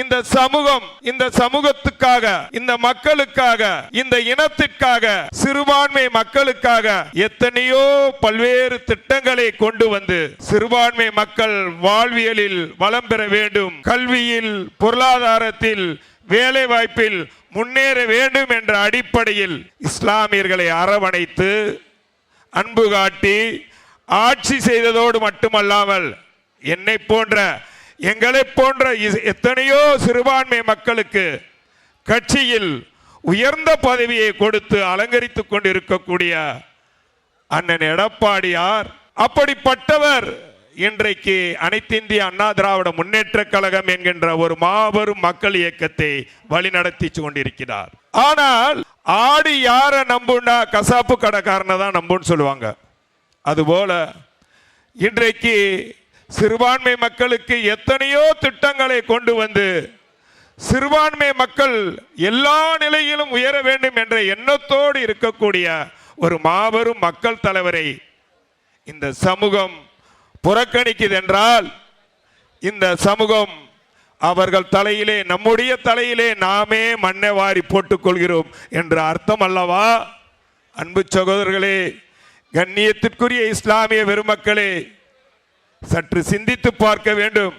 இந்த சமூகம், இந்த சமூகத்துக்காக, இந்த மக்களுக்காக, இந்த இனத்திற்காக, சிறுபான்மை மக்களுக்காக எத்தனையோ பல்வேறு திட்டங்களை கொண்டு வந்து சிறுபான்மை மக்கள் வாழ்வியலில் வளம் பெற வேண்டும், கல்வியில், பொருளாதாரத்தில், வேலை வாய்ப்பில் முன்னேற வேண்டும் என்ற அடிப்படையில் இஸ்லாமியர்களை அரவணைத்து அன்பு காட்டி ஆட்சி செய்ததோடு மட்டுமல்லாமல் என்னை போன்ற, எங்களை போன்ற எத்தனையோ சிறுபான்மை மக்களுக்கு கட்சியில் உயர்ந்த பதவியை கொடுத்து அலங்கரித்துக் கொண்டிருக்கக்கூடிய அண்ணன் எடப்பாடியார் அப்படிப்பட்டவர் இன்றைக்கு அனைத்திந்திய அண்ணா திராவிட முன்னேற்ற கழகம் என்கின்ற ஒரு மாபெரும் மக்கள் இயக்கத்தை வழிநடத்தி கொண்டிருக்கிறார். ஆனால் ஆடு யார நம்புனா கசாப்பு கடைக்காரனை தான் நம்புன்னு சொல்லுவாங்க. அதுபோல இன்றைக்கு சிறுபான்மை மக்களுக்கு எத்தனையோ திட்டங்களை கொண்டு வந்து சிறுபான்மை மக்கள் எல்லா நிலையிலும் உயர வேண்டும் என்ற எண்ணத்தோடு இருக்கக்கூடிய ஒரு மாபெரும் மக்கள் தலைவரை இந்த சமூகம் புறக்கணிக்குது என்றால் இந்த சமூகம் அவர்கள் தலையிலே, நம்முடைய தலையிலே நாமே மண்ணை வாரி போட்டுக் கொள்கிறோம் என்ற அர்த்தம் அல்லவா? அன்பு சகோதரர்களே, கண்ணியத்திற்குரிய இஸ்லாமிய பெருமக்களே, சற்று சிந்தித்து பார்க்க வேண்டும்.